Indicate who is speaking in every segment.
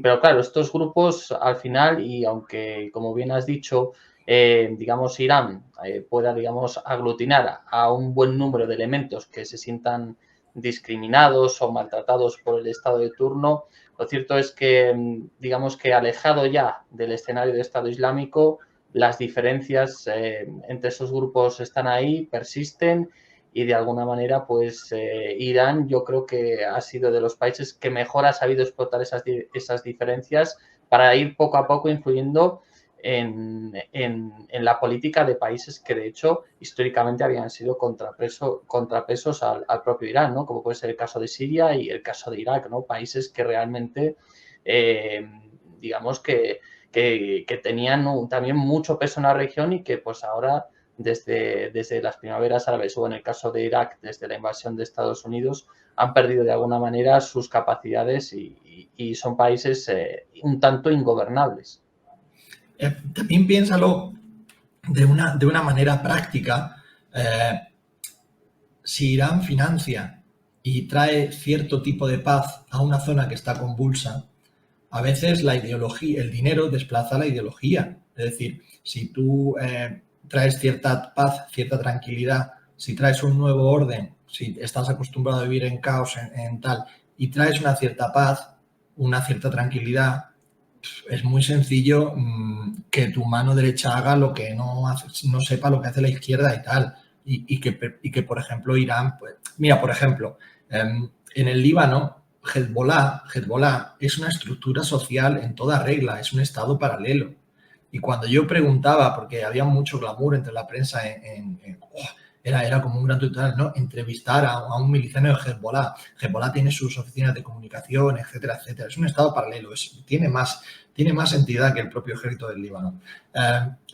Speaker 1: Pero claro, estos grupos al final, y aunque como bien has dicho, digamos Irán pueda, digamos, aglutinar a un buen número de elementos que se sientan discriminados o maltratados por el Estado de turno, lo cierto es que, digamos que alejado ya del escenario de Estado Islámico, las diferencias entre esos grupos están ahí, persisten y de alguna manera, pues Irán yo creo que ha sido de los países que mejor ha sabido explotar esas diferencias para ir poco a poco influyendo en la política de países que de hecho históricamente habían sido contrapesos al propio Irán, ¿no? Como puede ser el caso de Siria y el caso de Irak, ¿no? Países que realmente, digamos que tenían también mucho peso en la región y que pues ahora desde las primaveras árabes o en el caso de Irak, desde la invasión de Estados Unidos, han perdido de alguna manera sus capacidades y son países un tanto ingobernables.
Speaker 2: También piénsalo de una manera práctica. Si Irán financia y trae cierto tipo de paz a una zona que está convulsa, a veces la ideología, el dinero desplaza la ideología. Es decir, si tú traes cierta paz, cierta tranquilidad, si traes un nuevo orden, si estás acostumbrado a vivir en caos, en tal, y traes una cierta paz, una cierta tranquilidad, es muy sencillo que tu mano derecha haga lo que no sepa lo que hace la izquierda y tal. Y que por ejemplo, Irán, pues, mira, por ejemplo, en el Líbano, Hezbollah es una estructura social en toda regla, es un estado paralelo. Y cuando yo preguntaba, porque había mucho glamour entre la prensa era como un gran tutorial, ¿no? Entrevistar a un miliciano de Hezbollah. Hezbollah tiene sus oficinas de comunicación, etcétera, etcétera. Es un estado paralelo, tiene más entidad que el propio ejército del Líbano.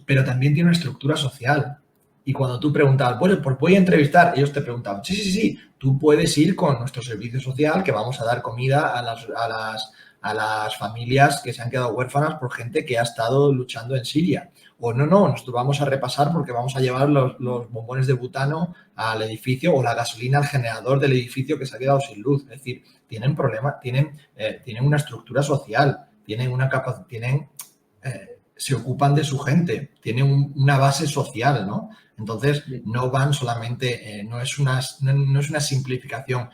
Speaker 2: Pero también tiene una estructura social. Y cuando tú preguntabas, bueno, pues voy a entrevistar, ellos te preguntaban, sí, tú puedes ir con nuestro servicio social, que vamos a dar comida a las familias que se han quedado huérfanas por gente que ha estado luchando en Siria. O no, nosotros vamos a repasar porque vamos a llevar los bombones de butano al edificio o la gasolina al generador del edificio que se ha quedado sin luz. Es decir, tienen problemas, tienen una estructura social, tienen una capacidad, se ocupan de su gente, tienen una base social, ¿no? Entonces, no van solamente, no es una simplificación.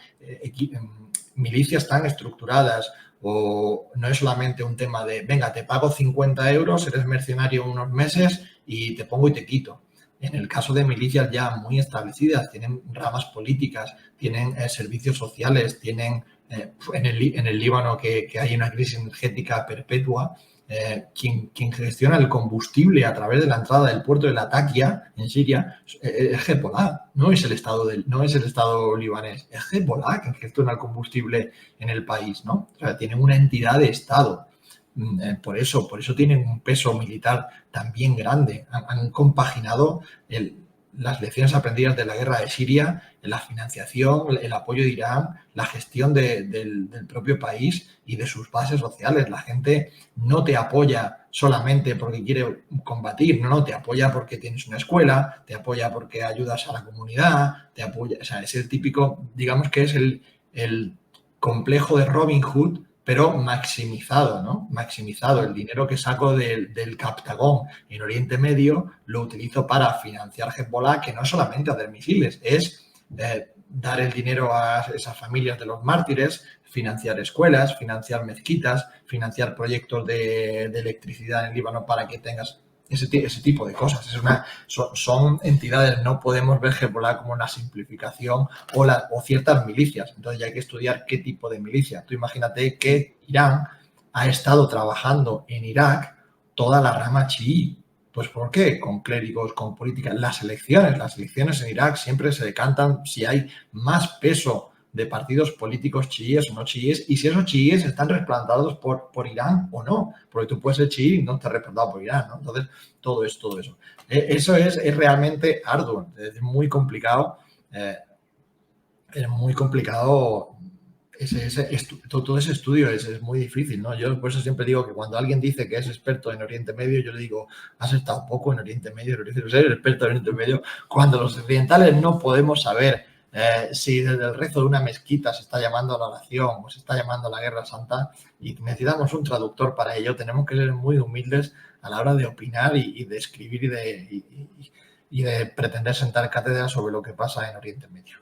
Speaker 2: Milicias tan estructuradas o no es solamente un tema de, venga, te pago 50 euros, eres mercenario unos meses y te pongo y te quito. En el caso de milicias ya muy establecidas, tienen ramas políticas, tienen servicios sociales, tienen en el Líbano que hay una crisis energética perpetua, quien gestiona el combustible a través de la entrada del puerto de Latakia en Siria es Hezbollah, no es el Estado libanés, es Hezbollah quien gestiona el combustible en el país, ¿no? O sea, tienen una entidad de Estado. Por eso tienen un peso militar también grande. Han compaginado las lecciones aprendidas de la guerra de Siria, la financiación, el apoyo de Irán, la gestión del propio país y de sus bases sociales. La gente no te apoya solamente porque quiere combatir, no, te apoya porque tienes una escuela, te apoya porque ayudas a la comunidad, te apoya, o sea, es el típico, digamos que es el complejo de Robin Hood, pero maximizado, ¿no? Maximizado. El dinero que saco del Captagón en Oriente Medio lo utilizo para financiar Hezbollah, que no es solamente hacer misiles, es dar el dinero a esas familias de los mártires, financiar escuelas, financiar mezquitas, financiar proyectos de electricidad en Líbano para que tengas ese tipo de cosas. Son entidades, no podemos ver Hezbollah como una simplificación o ciertas milicias. Entonces ya hay que estudiar qué tipo de milicia. Tú imagínate que Irán ha estado trabajando en Irak toda la rama chií. Pues ¿por qué? Con clérigos, con políticas. Las elecciones en Irak siempre se decantan si hay más peso de partidos políticos chiíes o no chiíes, y si esos chiíes están respaldados por Irán o no, porque tú puedes ser chií y no estar respaldado por Irán, ¿no? Entonces, todo eso. Eso es realmente arduo, es muy complicado, todo ese estudio es muy difícil, ¿no? Yo por eso siempre digo que cuando alguien dice que es experto en Oriente Medio, yo le digo, has estado poco en Oriente Medio, eres experto en Oriente Medio, cuando los occidentales no podemos saber si desde el rezo de una mezquita se está llamando a la oración o se está llamando a la guerra santa y necesitamos un traductor para ello, tenemos que ser muy humildes a la hora de opinar y de escribir y de pretender sentar cátedra sobre lo que pasa en Oriente Medio.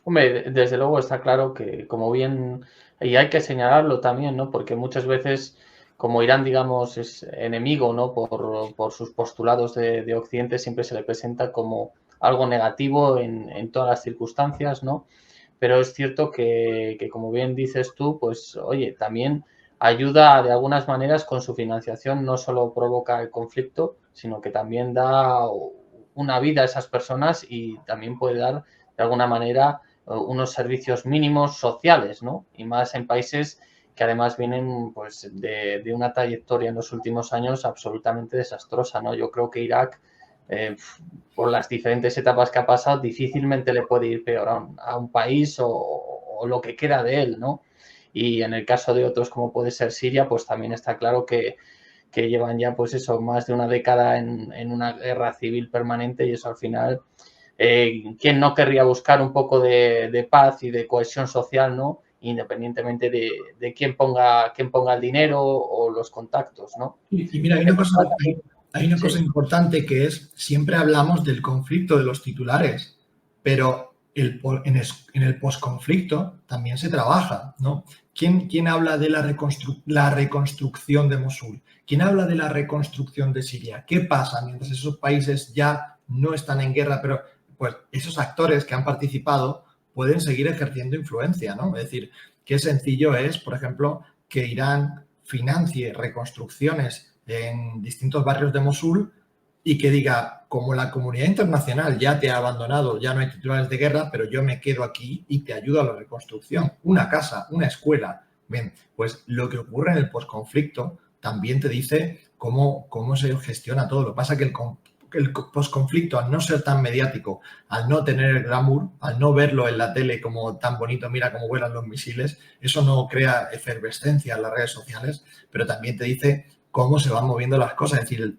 Speaker 1: Hombre, desde luego está claro que, como bien, y hay que señalarlo también, ¿no? Porque muchas veces, como Irán, digamos, es enemigo, ¿no? Por sus postulados de Occidente, siempre se le presenta como algo negativo en todas las circunstancias, ¿no? Pero es cierto que, como bien dices tú, pues, oye, también ayuda de algunas maneras con su financiación, no solo provoca el conflicto, sino que también da una vida a esas personas y también puede dar, de alguna manera, unos servicios mínimos sociales, ¿no? Y más en países que además vienen pues de una trayectoria en los últimos años absolutamente desastrosa, ¿no? Yo creo que Irak, por las diferentes etapas que ha pasado, difícilmente le puede ir peor a un país o lo que queda de él, ¿no? Y en el caso de otros como puede ser Siria, pues también está claro que llevan ya pues eso, más de una década en una guerra civil permanente y eso al final ¿quién no querría buscar un poco de paz y de cohesión social, ¿no? Independientemente de quién ponga el dinero o los contactos, ¿no?
Speaker 2: Y mira, hay una cosa
Speaker 1: Sí.
Speaker 2: importante que es, siempre hablamos del conflicto de los titulares, pero en el posconflicto también se trabaja, ¿no? ¿Quién habla de la reconstrucción de Mosul? ¿Quién habla de la reconstrucción de Siria? ¿Qué pasa mientras esos países ya no están en guerra, pero pues esos actores que han participado pueden seguir ejerciendo influencia, ¿no? Es decir, qué sencillo es, por ejemplo, que Irán financie reconstrucciones en distintos barrios de Mosul y que diga, como la comunidad internacional ya te ha abandonado, ya no hay titulares de guerra, pero yo me quedo aquí y te ayudo a la reconstrucción. Una casa, una escuela. Bien, pues lo que ocurre en el posconflicto también te dice cómo se gestiona todo. Lo que pasa es que el posconflicto, al no ser tan mediático, al no tener el glamour, al no verlo en la tele como tan bonito, mira cómo vuelan los misiles, eso no crea efervescencia en las redes sociales, pero también te dice cómo se van moviendo las cosas. Es decir,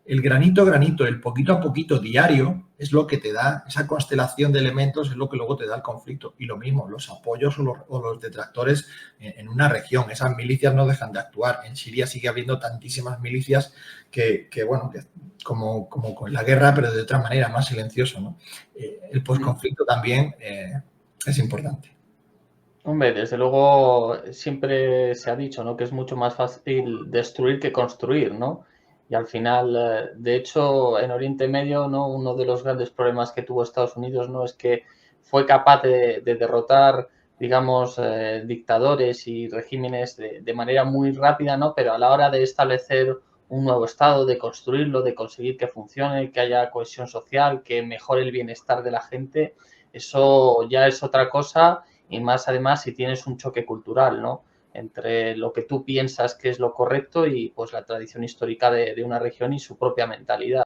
Speaker 2: el granito a granito, el poquito a poquito diario es lo que te da, esa constelación de elementos es lo que luego te da el conflicto. Y lo mismo, los apoyos o los detractores en una región. Esas milicias no dejan de actuar. En Siria sigue habiendo tantísimas milicias que bueno, que como con la guerra, pero de otra manera, más silencioso, ¿no? El posconflicto también es importante.
Speaker 1: Hombre, desde luego siempre se ha dicho, ¿no? Que es mucho más fácil destruir que construir, ¿no? Y al final, de hecho, en Oriente Medio, ¿no? Uno de los grandes problemas que tuvo Estados Unidos, ¿no? Es que fue capaz de derrotar, digamos, dictadores y regímenes de manera muy rápida, ¿no? Pero a la hora de establecer un nuevo estado, de construirlo, de conseguir que funcione, que haya cohesión social, que mejore el bienestar de la gente, eso ya es otra cosa y más además si tienes un choque cultural, ¿no? Entre lo que tú piensas que es lo correcto y pues la tradición histórica de una región y su propia mentalidad.